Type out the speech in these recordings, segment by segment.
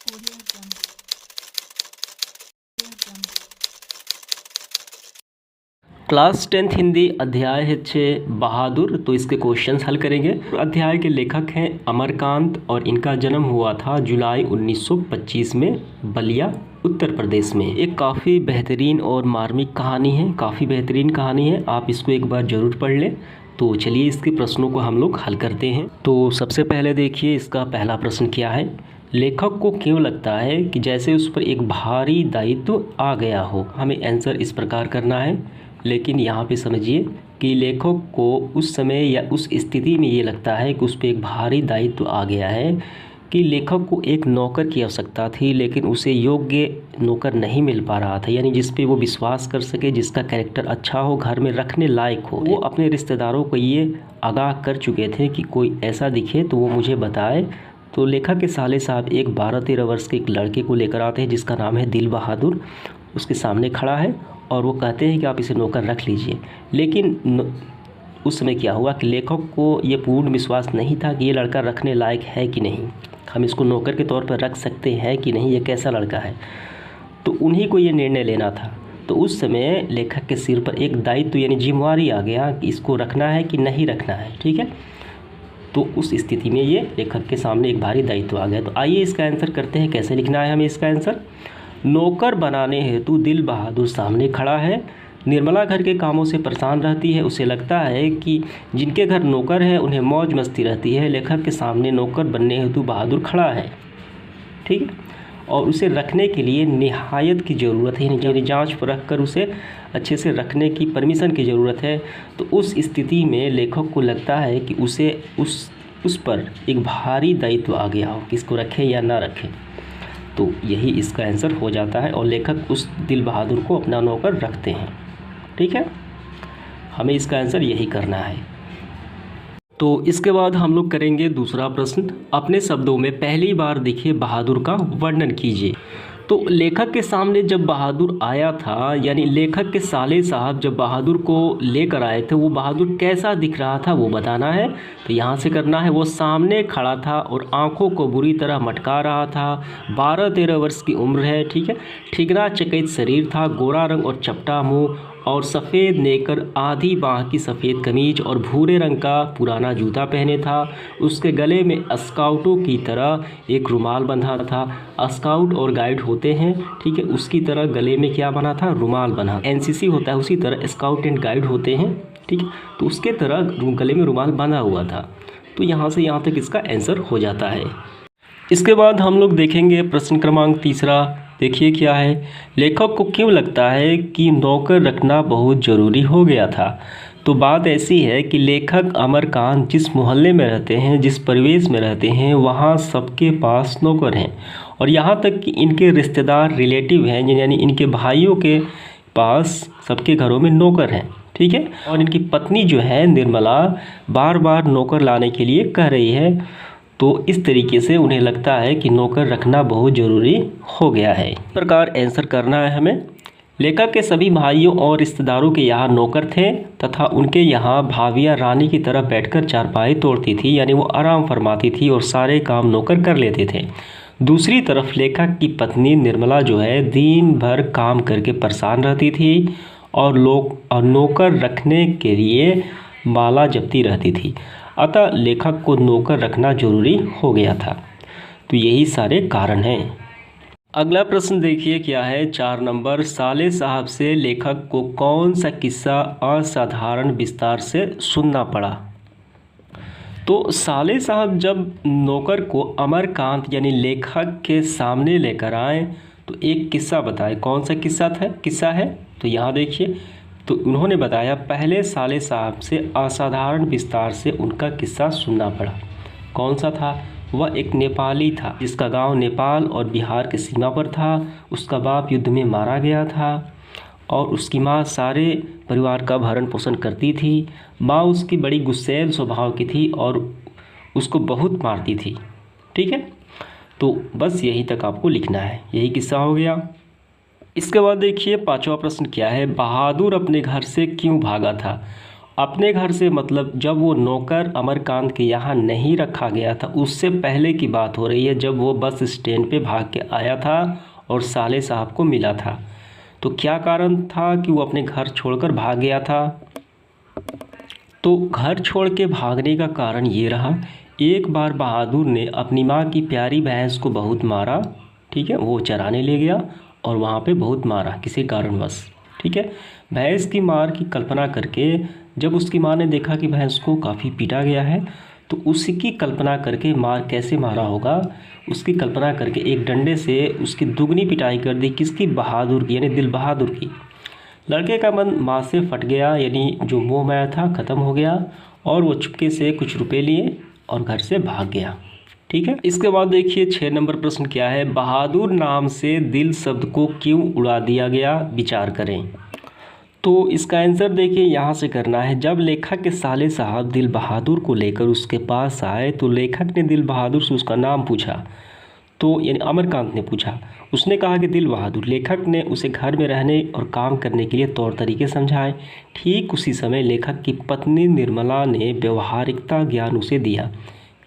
Audio Jungle. Audio Jungle. Class 10th Hindi अध्याय है 6 बहादुर। तो इसके क्वेश्चंस हल करेंगे। अध्याय के लेखक हैं अमरकांत और इनका जन्म हुआ था जुलाई 1925 में बलिया उत्तर प्रदेश में। एक काफ़ी बेहतरीन और मार्मिक कहानी है, काफ़ी बेहतरीन कहानी है। आप इसको एक बार ज़रूर पढ़ लें। तो चलिए इसके प्रश्नों को हम लोग हल करते हैं। तो सबसे पहले देखिए इसका पहला प्रश्न क्या है। लेखक को क्यों लगता है कि जैसे उस पर एक भारी दायित्व आ गया हो। हमें आंसर इस प्रकार करना है, लेकिन यहाँ पे समझिए कि लेखक को उस समय या उस स्थिति में ये लगता है कि उस पर एक भारी दायित्व आ गया है कि लेखक को एक नौकर की आवश्यकता थी, लेकिन उसे योग्य नौकर नहीं मिल पा रहा था। यानी जिस पे वो विश्वास कर सके, जिसका कैरेक्टर अच्छा हो, घर में रखने लायक हो। वो अपने रिश्तेदारों को ये आगाह कर चुके थे कि कोई ऐसा दिखे तो वो मुझे बताए। तो लेखक के साले साहब एक 12-13 वर्ष के एक लड़के को लेकर आते हैं जिसका नाम है दिल बहादुर। उसके सामने खड़ा है और वो कहते हैं कि आप इसे नौकर रख लीजिए। लेकिन उस समय क्या हुआ कि लेखक को ये पूर्ण विश्वास नहीं था कि ये लड़का रखने लायक है कि नहीं, हम इसको नौकर के तौर पर रख सकते हैं कि नहीं, ये कैसा लड़का है। तो उन्हीं को ये निर्णय लेना था। तो उस समय लेखक के सिर पर एक दायित्व यानी जिम्मेवारी आ गया कि इसको रखना है कि नहीं रखना है। ठीक है, तो उस स्थिति में ये लेखक के सामने एक भारी दायित्व आ गया। तो आइए इसका आंसर करते हैं। कैसे लिखना है हमें इसका आंसर। नौकर बनाने हेतु दिल बहादुर सामने खड़ा है। निर्मला घर के कामों से परेशान रहती है। उसे लगता है कि जिनके घर नौकर है उन्हें मौज मस्ती रहती है। लेखक के सामने नौकर बनने हेतु बहादुर खड़ा है। ठीक है, और उसे रखने के लिए निहायत की ज़रूरत है, यानी जांच परख कर उसे अच्छे से रखने की परमिशन की ज़रूरत है। तो उस स्थिति में लेखक को लगता है कि उसे उस पर एक भारी दायित्व आ गया हो कि इसको रखें या ना रखें। तो यही इसका आंसर हो जाता है और लेखक उस दिल बहादुर को अपना नौकर रखते हैं। ठीक है, हमें इसका आंसर यही करना है। तो इसके बाद हम लोग करेंगे दूसरा प्रश्न। अपने शब्दों में पहली बार दिखे बहादुर का वर्णन कीजिए। तो लेखक के सामने जब बहादुर आया था, यानी लेखक के साले साहब जब बहादुर को लेकर आए थे, वो बहादुर कैसा दिख रहा था वो बताना है। तो यहाँ से करना है, वो सामने खड़ा था और आंखों को बुरी तरह मटका रहा था। 12-13 वर्ष की उम्र है। ठीक है, ठिगना चकित शरीर था, गोरा रंग और चपटा मुँह और सफ़ेद नेकर, आधी बाह की सफ़ेद कमीज और भूरे रंग का पुराना जूता पहने था। उसके गले में स्काउटों की तरह एक रुमाल बंधा था। स्काउट और गाइड होते हैं, ठीक है, उसकी तरह गले में क्या बना था, रुमाल बना। एनसीसी होता है उसी तरह स्काउट एंड गाइड होते हैं। ठीक है, तो उसके तरह गले में रुमाल बंधा हुआ था। तो यहाँ से यहाँ तक इसका आंसर हो जाता है। इसके बाद हम लोग देखेंगे प्रश्न क्रमांक तीसरा। देखिए क्या है। लेखक को क्यों लगता है कि नौकर रखना बहुत ज़रूरी हो गया था। तो बात ऐसी है कि लेखक अमरकांत जिस मोहल्ले में रहते हैं, जिस परिवेश में रहते हैं, वहाँ सबके पास नौकर हैं और यहाँ तक कि इनके रिश्तेदार रिलेटिव हैं, यानी इनके भाइयों के पास सबके घरों में नौकर हैं। ठीक है, और इनकी पत्नी जो है निर्मला बार बार नौकर लाने के लिए कह रही है। तो इस तरीके से उन्हें लगता है कि नौकर रखना बहुत ज़रूरी हो गया है। इस प्रकार आंसर करना है हमें। लेखक के सभी भाइयों और रिश्तेदारों के यहाँ नौकर थे तथा उनके यहाँ भाभियाँ रानी की तरह बैठकर चारपाई तोड़ती थी, यानी वो आराम फरमाती थी और सारे काम नौकर कर लेते थे। दूसरी तरफ लेखक की पत्नी निर्मला जो है दिन भर काम करके परेशान रहती थी और नौकर रखने के लिए माला जपती रहती थी। अतः लेखक को नौकर रखना जरूरी हो गया था। तो यही सारे कारण हैं। अगला प्रश्न देखिए क्या है, 4 नंबर। साले साहब से लेखक को कौन सा किस्सा असाधारण विस्तार से सुनना पड़ा। तो साले साहब जब नौकर को अमरकांत यानी लेखक के सामने लेकर आए तो एक किस्सा बताए। कौन सा किस्सा है तो यहाँ देखिए। तो उन्होंने बताया पहले साले साहब से असाधारण विस्तार से उनका किस्सा सुनना पड़ा। कौन सा था। वह एक नेपाली था जिसका गांव नेपाल और बिहार के सीमा पर था। उसका बाप युद्ध में मारा गया था और उसकी माँ सारे परिवार का भरण पोषण करती थी। माँ उसकी बड़ी गुस्सैल स्वभाव की थी और उसको बहुत मारती थी। ठीक है, तो बस यही तक आपको लिखना है, यही किस्सा हो गया। इसके बाद देखिए 5वां प्रश्न क्या है। बहादुर अपने घर से क्यों भागा था। अपने घर से मतलब जब वो नौकर अमरकांत के यहाँ नहीं रखा गया था, उससे पहले की बात हो रही है, जब वो बस स्टैंड पे भाग के आया था और साले साहब को मिला था। तो क्या कारण था कि वो अपने घर छोड़कर भाग गया था? तो घर छोड़ के भागने का कारण ये रहा, एक बार बहादुर ने अपनी माँ की प्यारी भैंस को बहुत मारा, ठीक है, वो चराने ले गया और वहाँ पे बहुत मारा किसी कारणवश, ठीक है। भैंस की मार की कल्पना करके जब उसकी माँ ने देखा कि भैंस को काफ़ी पीटा गया है, तो उसकी कल्पना करके मार कैसे मारा होगा, उसकी कल्पना करके एक डंडे से उसकी दुगनी पिटाई कर दी। किसकी? बहादुर की, यानी दिल बहादुर की। लड़के का मन माँ से फट गया, यानी जो मोह माया था ख़त्म हो गया, और वो चुपके से कुछ रुपए लिए और घर से भाग गया, ठीक है। इसके बाद देखिए 6 नंबर प्रश्न क्या है, बहादुर नाम से दिल शब्द को क्यों उड़ा दिया गया, विचार करें। तो इसका आंसर देखिए यहाँ से करना है। जब लेखक के साले साहब दिल बहादुर को लेकर उसके पास आए तो लेखक ने दिल बहादुर से उसका नाम पूछा, तो यानी अमरकांत ने पूछा। उसने कहा कि दिल बहादुर। लेखक ने उसे घर में रहने और काम करने के लिए तौर तरीके समझाए। ठीक उसी समय लेखक की पत्नी निर्मला ने व्यवहारिकता ज्ञान उसे दिया।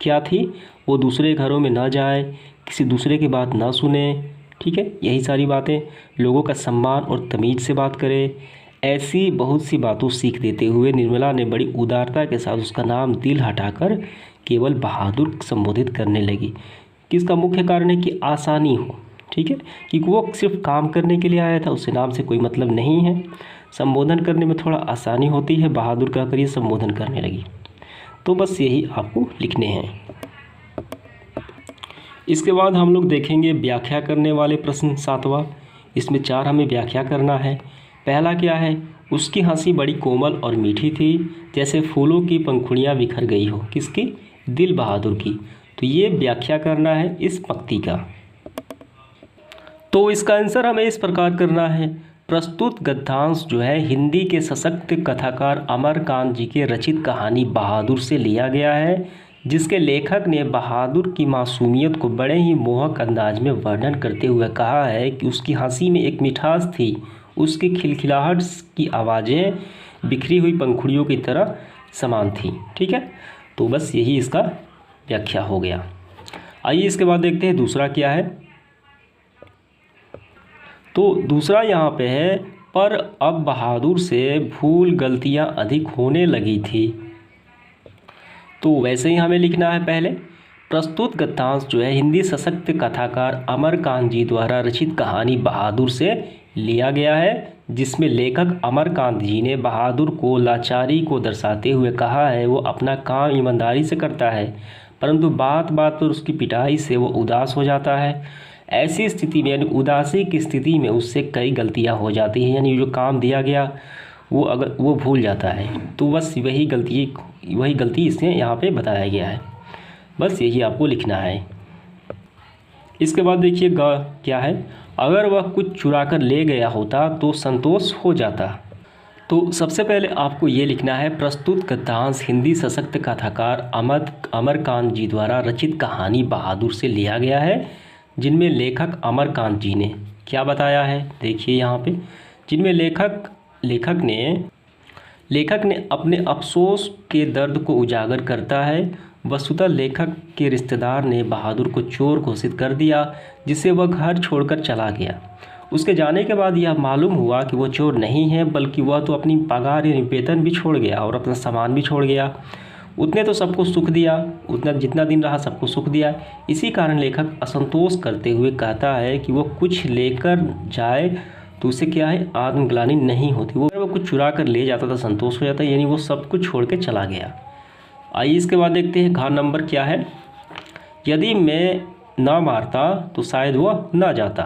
क्या थी? वो दूसरे घरों में ना जाए, किसी दूसरे की बात ना सुने, ठीक है, यही सारी बातें। लोगों का सम्मान और तमीज़ से बात करे। ऐसी बहुत सी बातों सीख देते हुए निर्मला ने बड़ी उदारता के साथ उसका नाम दिल हटाकर केवल बहादुर संबोधित करने लगी। किसका मुख्य कारण है कि आसानी हो, ठीक है, कि वो सिर्फ काम करने के लिए आया था, उससे नाम से कोई मतलब नहीं है। संबोधन करने में थोड़ा आसानी होती है, बहादुर का करिए संबोधन करने लगी। तो बस यही आपको लिखने हैं। इसके बाद हम लोग देखेंगे व्याख्या करने वाले प्रश्न 7वां। इसमें 4 हमें व्याख्या करना है। पहला क्या है, उसकी हंसी बड़ी कोमल और मीठी थी, जैसे फूलों की पंखुड़ियाँ बिखर गई हो। किसकी? दिल बहादुर की। तो ये व्याख्या करना है इस पंक्ति का। तो इसका आंसर हमें इस प्रकार करना है। प्रस्तुत गद्यांश जो है हिंदी के सशक्त कथाकार अमरकांत जी के रचित कहानी बहादुर से लिया गया है, जिसके लेखक ने बहादुर की मासूमियत को बड़े ही मोहक अंदाज में वर्णन करते हुए कहा है कि उसकी हंसी में एक मिठास थी, उसकी खिलखिलाहट की आवाज़ें बिखरी हुई पंखुड़ियों की तरह समान थी, ठीक है। तो बस यही इसका व्याख्या हो गया। आइए इसके बाद देखते हैं दूसरा क्या है। तो दूसरा यहाँ पे है, पर अब बहादुर से भूल गलतियाँ अधिक होने लगी थी। तो वैसे ही हमें लिखना है पहले, प्रस्तुत गद्यांश जो है हिंदी सशक्त कथाकार अमरकांत जी द्वारा रचित कहानी बहादुर से लिया गया है, जिसमें लेखक अमरकांत जी ने बहादुर को लाचारी को दर्शाते हुए कहा है वो अपना काम ईमानदारी से करता है, परंतु बात बात पर उसकी पिटाई से वो उदास हो जाता है। ऐसी स्थिति में, यानी उदासी की स्थिति में, उससे कई गलतियां हो जाती हैं, यानी जो काम दिया गया वो अगर वो भूल जाता है। तो बस वही गलती इसमें यहाँ पे बताया गया है। बस यही आपको लिखना है। इसके बाद देखिए क्या है, अगर वह कुछ चुरा कर ले गया होता तो संतोष हो जाता। तो सबसे पहले आपको ये लिखना है, प्रस्तुत गद्यांश हिंदी सशक्त कथाकार अमरकांत जी द्वारा रचित कहानी बहादुर से लिया गया है, जिनमें लेखक अमरकांत जी ने क्या बताया है। देखिए यहाँ पे, जिनमें लेखक ने अपने अफसोस के दर्द को उजागर करता है। वस्तुतः लेखक के रिश्तेदार ने बहादुर को चोर घोषित कर दिया, जिससे वह घर छोड़कर चला गया। उसके जाने के बाद यह मालूम हुआ कि वो चोर नहीं है, बल्कि वह तो अपनी पगार यानी वेतन भी छोड़ गया और अपना सामान भी छोड़ गया। उसने तो सबको सुख दिया, उतना जितना दिन रहा सबको सुख दिया। इसी कारण लेखक असंतोष करते हुए कहता है कि वो कुछ लेकर जाए तो उसे क्या है, आत्मग्लानि नहीं होती। वो कुछ चुरा कर ले जाता था, संतोष हो जाता, यानी वो सब कुछ छोड़ के चला गया। आइए इसके बाद देखते हैं घ नंबर क्या है, यदि मैं ना मारता तो शायद वह ना जाता।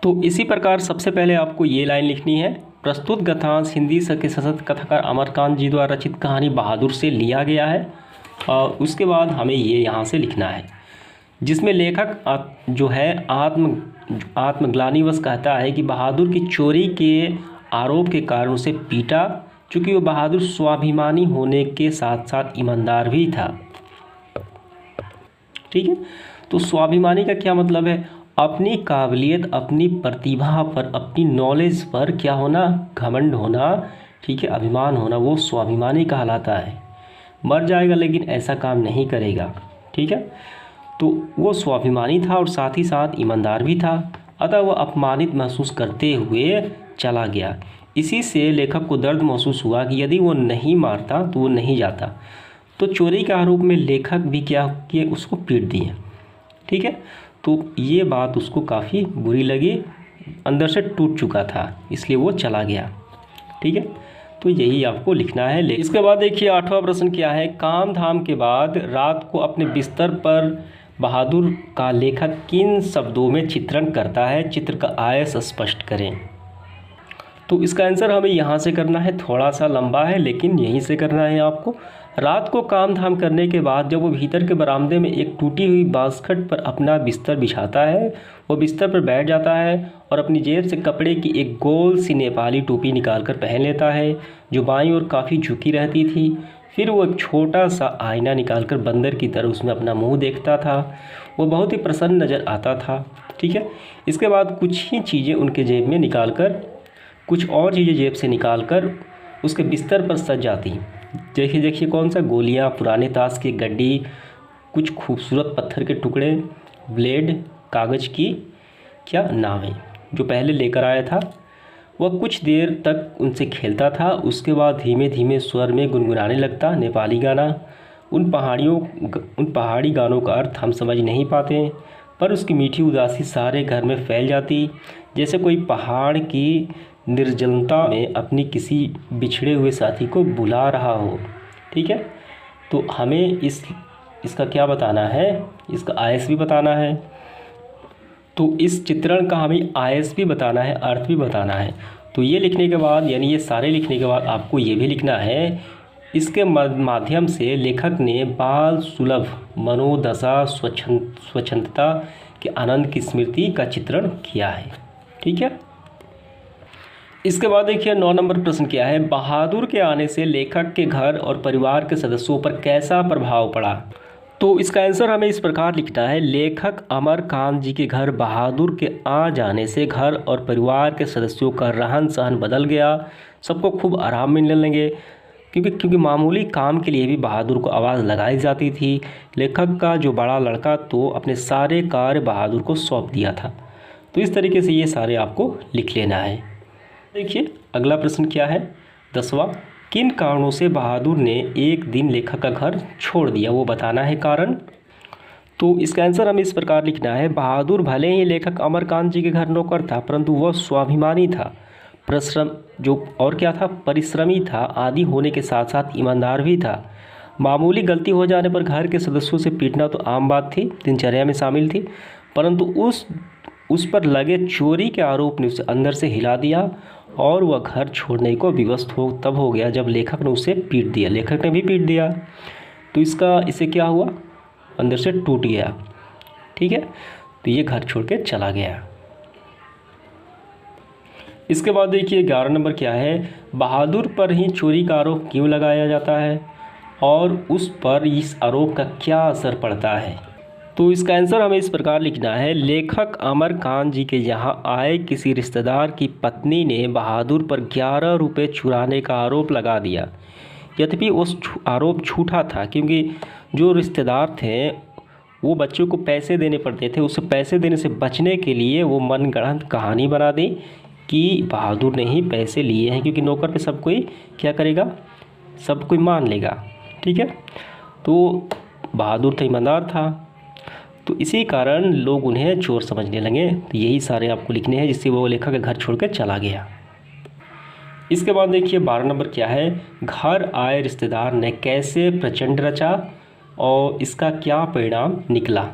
तो इसी प्रकार सबसे पहले आपको ये लाइन लिखनी है, प्रस्तुत गद्यांश हिंदी के सशक्त कथाकार अमरकांत जी द्वारा रचित कहानी बहादुर से लिया गया है। और उसके बाद हमें ये यहाँ से लिखना है, जिसमें लेखक जो है आत्मग्लानिवश कहता है कि बहादुर की चोरी के आरोप के कारण उसे पीटा, चूँकि वो बहादुर स्वाभिमानी होने के साथ साथ ईमानदार भी था। ठीक है, तो स्वाभिमानी का क्या मतलब है, अपनी काबिलियत, अपनी प्रतिभा पर, अपनी नॉलेज पर क्या होना, घमंड होना। ठीक है, अभिमान होना, वो स्वाभिमानी कहलाता है। मर जाएगा लेकिन ऐसा काम नहीं करेगा, ठीक है। तो वो स्वाभिमानी था और साथ ही साथ ईमानदार भी था, अतः वह अपमानित महसूस करते हुए चला गया। इसी से लेखक को दर्द महसूस हुआ कि यदि वो नहीं मारता तो वो नहीं जाता। तो चोरी के आरोप में लेखक भी क्या किए, उसको पीट दिए, ठीक है। तो ये बात उसको काफ़ी बुरी लगी, अंदर से टूट चुका था, इसलिए वो चला गया, ठीक है। तो यही आपको लिखना है। इसके बाद देखिए 8वां प्रश्न क्या है, काम धाम के बाद रात को अपने बिस्तर पर बहादुर का लेखक किन शब्दों में चित्रण करता है, चित्र का आयत स्पष्ट करें। तो इसका आंसर हमें यहाँ से करना है, थोड़ा सा लंबा है लेकिन यहीं से करना है आपको। रात को काम धाम करने के बाद जब वो भीतर के बरामदे में एक टूटी हुई बांसखट पर अपना बिस्तर बिछाता है, वो बिस्तर पर बैठ जाता है और अपनी जेब से कपड़े की एक गोल सी नेपाली टोपी निकालकर पहन लेता है, जो बाईं ओर काफ़ी झुकी रहती थी। फिर वो एक छोटा सा आईना निकालकर बंदर की तरह उसमें अपना मुंह देखता था। वो बहुत ही प्रसन्न नज़र आता था, ठीक है। इसके बाद कुछ ही चीज़ें उनके जेब में निकालकर, कुछ और चीज़ें जेब से निकालकर उसके बिस्तर पर सज जाती। देखिए कौन सा, गोलियां, पुराने ताश की गड्डी, कुछ खूबसूरत पत्थर के टुकड़े, ब्लेड, कागज़ की क्या नावें जो पहले लेकर आया था। वह कुछ देर तक उनसे खेलता था, उसके बाद धीमे धीमे स्वर में गुनगुनाने लगता नेपाली गाना। उन पहाड़ी गानों का अर्थ हम समझ नहीं पाते, पर उसकी मीठी उदासी सारे घर में फैल जाती, जैसे कोई पहाड़ की निर्जनता में अपनी किसी बिछड़े हुए साथी को बुला रहा हो, ठीक है। तो हमें इसका क्या बताना है, इसका आयस भी बताना है। तो इस चित्रण का हमें आयस भी बताना है, अर्थ भी बताना है। तो ये लिखने के बाद, यानी ये सारे लिखने के बाद आपको ये भी लिखना है, इसके माध्यम से लेखक ने बाल सुलभ मनोदशा स्वच्छंदता के आनंद की स्मृति का चित्रण किया है, ठीक है। इसके बाद देखिए 9 नंबर प्रश्न क्या है, बहादुर के आने से लेखक के घर और परिवार के सदस्यों पर कैसा प्रभाव पड़ा। तो इसका आंसर हमें इस प्रकार लिखना है, लेखक अमरकांत जी के घर बहादुर के आ जाने से घर और परिवार के सदस्यों का रहन सहन बदल गया। सबको खूब आराम मिलने लगे, क्योंकि मामूली काम के लिए भी बहादुर को आवाज़ लगाई जाती थी। लेखक का जो बड़ा लड़का तो अपने सारे कार्य बहादुर को सौंप दिया था। तो इस तरीके से ये सारे आपको लिख लेना है। देखिए अगला प्रश्न क्या है, 10वां, किन कारणों से बहादुर ने एक दिन लेखक का घर छोड़ दिया, वो बताना है कारण। तो इसका आंसर हमें इस प्रकार लिखना है, बहादुर भले ही लेखक अमरकांत जी के घर नौकर था, परंतु वह स्वाभिमानी था, परिश्रमी था, आदि होने के साथ साथ ईमानदार भी था। मामूली गलती हो जाने पर घर के सदस्यों से पीटना तो आम बात थी, दिनचर्या में शामिल थी, परंतु उस पर लगे चोरी के आरोप ने उसे अंदर से हिला दिया और वह घर छोड़ने को विवश तब हो गया जब लेखक ने उसे पीट दिया। लेखक ने भी पीट दिया तो इससे क्या हुआ, अंदर से टूट गया, ठीक है। तो ये घर छोड़ के चला गया। इसके बाद देखिए 11 नंबर क्या है, बहादुर पर ही चोरी का आरोप क्यों लगाया जाता है और उस पर इस आरोप का क्या असर पड़ता है। तो इसका आंसर हमें इस प्रकार लिखना है, लेखक अमरकांत जी के यहाँ आए किसी रिश्तेदार की पत्नी ने बहादुर पर 11 रुपये चुराने का आरोप लगा दिया। यद्यपि उस आरोप झूठा था, क्योंकि जो रिश्तेदार थे वो बच्चों को पैसे देने पड़ते थे, उसे पैसे देने से बचने के लिए वो मनगढ़ंत कहानी बना दी कि बहादुर ने ही पैसे लिए हैं, क्योंकि नौकर पे सब कोई क्या करेगा, सब कोई मान लेगा, ठीक है। तो बहादुर तो ईमानदार था, तो इसी कारण लोग उन्हें चोर समझने लगे। तो यही सारे आपको लिखने हैं, जिससे वो लेखक के घर छोड़कर चला गया। इसके बाद देखिए 12 नंबर क्या है, घर आए रिश्तेदार ने कैसे प्रचंड रचा और इसका क्या परिणाम निकला।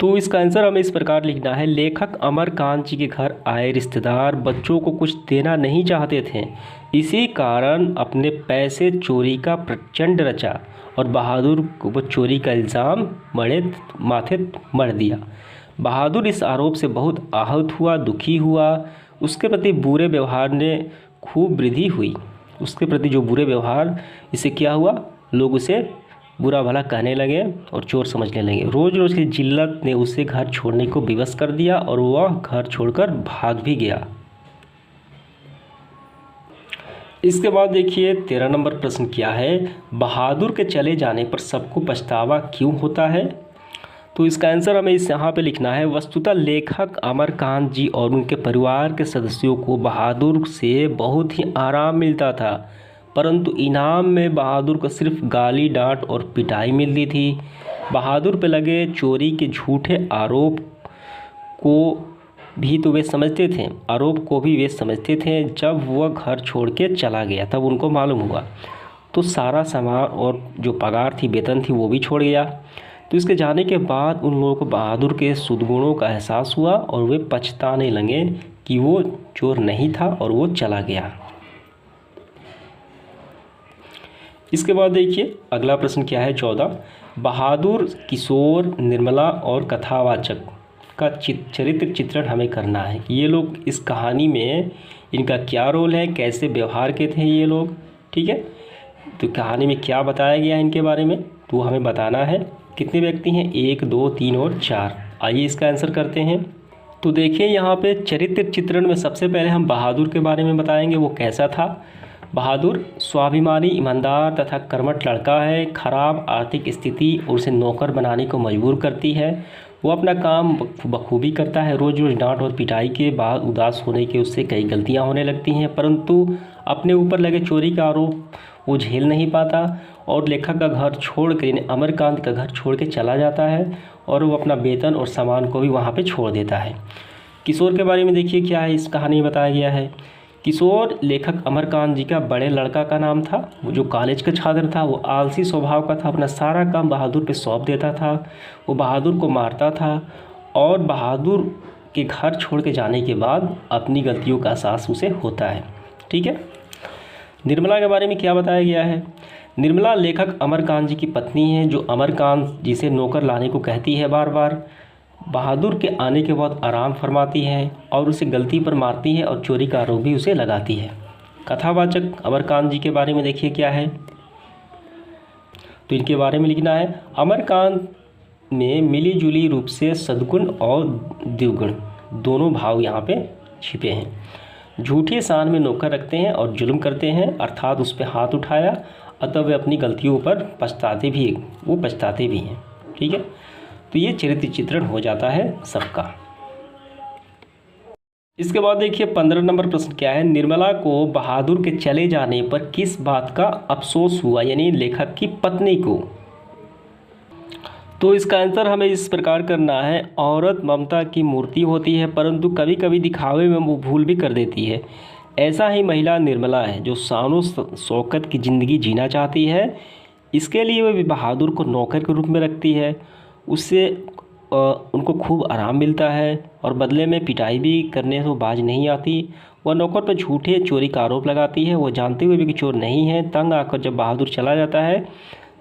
तो इसका आंसर हमें इस प्रकार लिखना है, लेखक अमरकांत जी के घर आए रिश्तेदार बच्चों को कुछ देना नहीं चाहते थे, इसी कारण अपने पैसे चोरी का प्रचंड रचा और बहादुर को चोरी का इल्ज़ाम माथे मढ़ दिया। बहादुर इस आरोप से बहुत आहत हुआ, दुखी हुआ। उसके प्रति बुरे व्यवहार ने खूब वृद्धि हुई। उसके प्रति जो बुरे व्यवहार, इससे क्या हुआ, लोग उसे बुरा भला कहने लगे और चोर समझने लगे। रोज़ रोज़ की जिल्लत ने उसे घर छोड़ने को विवश कर दिया और वह घर छोड़कर भाग भी गया। इसके बाद देखिए 13 नंबर प्रश्न क्या है, बहादुर के चले जाने पर सबको पछतावा क्यों होता है। तो इसका आंसर हमें इस यहाँ पे लिखना है, वस्तुतः लेखक अमरकांत जी और उनके परिवार के सदस्यों को बहादुर से बहुत ही आराम मिलता था, परंतु इनाम में बहादुर को सिर्फ गाली डांट और पिटाई मिलती थी। बहादुर पे लगे चोरी के झूठे आरोप को भी वे समझते थे। जब वह घर छोड़ के चला गया तब उनको मालूम हुआ, तो सारा सामान और जो पगार थी, वेतन थी, वो भी छोड़ गया। तो इसके जाने के बाद उन लोगों को बहादुर के सद्गुणों का एहसास हुआ और वे पछताने लगे कि वो चोर नहीं था और वो चला गया। इसके बाद देखिए अगला प्रश्न क्या है 14, बहादुर, किशोर, निर्मला और कथावाचक का चरित्र चित्रण हमें करना है कि ये लोग इस कहानी में इनका क्या रोल है, कैसे व्यवहार के थे ये लोग। ठीक है, तो कहानी में क्या बताया गया है इनके बारे में, तो हमें बताना है। कितने व्यक्ति हैं, 1, 2, 3 और 4। आइए इसका आंसर करते हैं। तो देखिए यहाँ पे चरित्र चित्रण में सबसे पहले हम बहादुर के बारे में बताएंगे, वो कैसा था। बहादुर स्वाभिमानी, ईमानदार तथा कर्मठ लड़का है। खराब आर्थिक स्थिति और उसे नौकर बनाने को मजबूर करती है। वो अपना काम बखूबी करता है। रोज़ रोज़ डांट और पिटाई के बाद उदास होने के उससे कई गलतियां होने लगती हैं, परंतु अपने ऊपर लगे चोरी का आरोप वो झेल नहीं पाता और लेखक का घर छोड़कर, यानी अमरकांत का घर छोड़ के चला जाता है और वो अपना वेतन और सामान को भी वहाँ पे छोड़ देता है। किशोर के बारे में देखिए क्या है इस कहानी में बताया गया है। किशोर लेखक अमरकांत जी का बड़े लड़का का नाम था। वो जो कॉलेज का छात्र था, वो आलसी स्वभाव का था। अपना सारा काम बहादुर पे सौंप देता था। वो बहादुर को मारता था और बहादुर के घर छोड़ के जाने के बाद अपनी गलतियों का एहसास उसे होता है। ठीक है, निर्मला के बारे में क्या बताया गया है। निर्मला लेखक अमरकांत जी की पत्नी है, जो अमरकांत जी से नौकर लाने को कहती है बार बार। बहादुर के आने के बाद आराम फरमाती है और उसे गलती पर मारती है और चोरी का आरोप भी उसे लगाती है। कथावाचक अमरकांत जी के बारे में देखिए क्या है, तो इनके बारे में लिखना है, अमरकांत में मिलीजुली रूप से सद्गुण और द्विगुण दोनों भाव यहाँ पे छिपे हैं। झूठे शान में नौकर रखते हैं और जुल्म करते हैं, अर्थात उस पर हाथ उठाया, अतः वे अपनी गलतियों पर पछताते भी हैं। ठीक है, तो ये चरित्र चित्रण हो जाता है सबका। इसके बाद देखिए 15 नंबर प्रश्न क्या है, निर्मला को बहादुर के चले जाने पर किस बात का अफसोस हुआ, यानी लेखक की पत्नी को। तो इसका आंसर हमें इस प्रकार करना है, औरत ममता की मूर्ति होती है, परंतु कभी कभी दिखावे में वो भूल भी कर देती है। ऐसा ही महिला निर्मला है, जो शानो शौकत की ज़िंदगी जीना चाहती है। इसके लिए वह बहादुर को नौकर के रूप में रखती है। उससे उनको खूब आराम मिलता है और बदले में पिटाई भी करने से बाज नहीं आती। वह नौकर पर झूठे चोरी का आरोप लगाती है। वो जानते हुए भी कि चोर नहीं है। तंग आकर जब बहादुर चला जाता है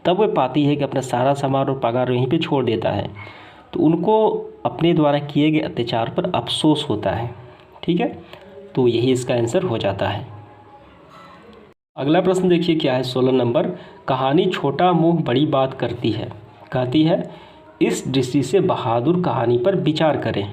तब वह पाती है कि अपना सारा सामान और पगार वहीं पे छोड़ देता है, तो उनको अपने द्वारा किए गए अत्याचार पर अफसोस होता है। ठीक है, तो यही इसका आंसर हो जाता है। अगला प्रश्न देखिए क्या है 16 नंबर, कहानी छोटा मुंह बड़ी बात कहती है, इस दृष्टि से बहादुर कहानी पर विचार करें।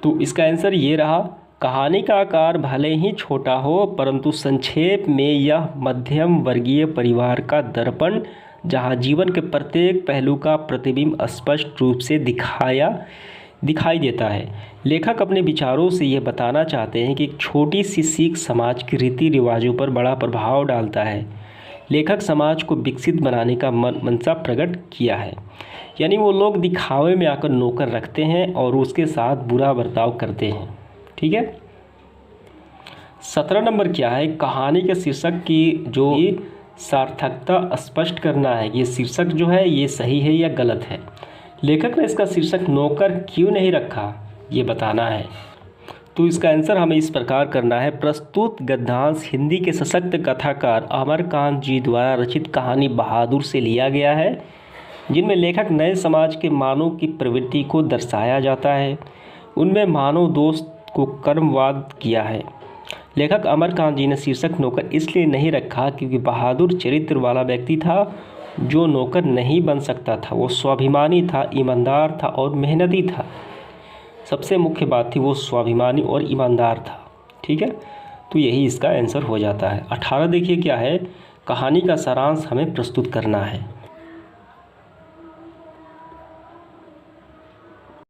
तो इसका आंसर ये रहा, कहानी का आकार भले ही छोटा हो, परंतु संक्षेप में यह मध्यम वर्गीय परिवार का दर्पण, जहां जीवन के प्रत्येक पहलू का प्रतिबिंब स्पष्ट रूप से दिखाई देता है। लेखक अपने विचारों से यह बताना चाहते हैं कि एक छोटी सी सीख समाज के रीति रिवाजों पर बड़ा प्रभाव डालता है। लेखक समाज को विकसित बनाने का मंशा प्रकट किया है, यानी वो लोग दिखावे में आकर नौकर रखते हैं और उसके साथ बुरा बर्ताव करते हैं। ठीक है, 17 नंबर क्या है, कहानी के शीर्षक की जो सार्थकता स्पष्ट करना है, ये शीर्षक जो है ये सही है या गलत है। लेखक ने इसका शीर्षक नौकर क्यों नहीं रखा, ये बताना है। तो इसका आंसर हमें इस प्रकार करना है, प्रस्तुत गद्यांश हिंदी के सशक्त कथाकार अमरकांत जी द्वारा रचित कहानी बहादुर से लिया गया है, जिनमें लेखक नए समाज के मानव की प्रवृत्ति को दर्शाया जाता है। उनमें मानव दोष को कर्मवाद किया है। लेखक अमरकांत जी ने शीर्षक नौकर इसलिए नहीं रखा क्योंकि बहादुर चरित्र वाला व्यक्ति था जो नौकर नहीं बन सकता था। वो स्वाभिमानी था, ईमानदार था और मेहनती था। सबसे मुख्य बात थी वो स्वाभिमानी और ईमानदार था। ठीक है, तो यही इसका आंसर हो जाता है। 18 देखिए क्या है, कहानी का सारांश हमें प्रस्तुत करना है।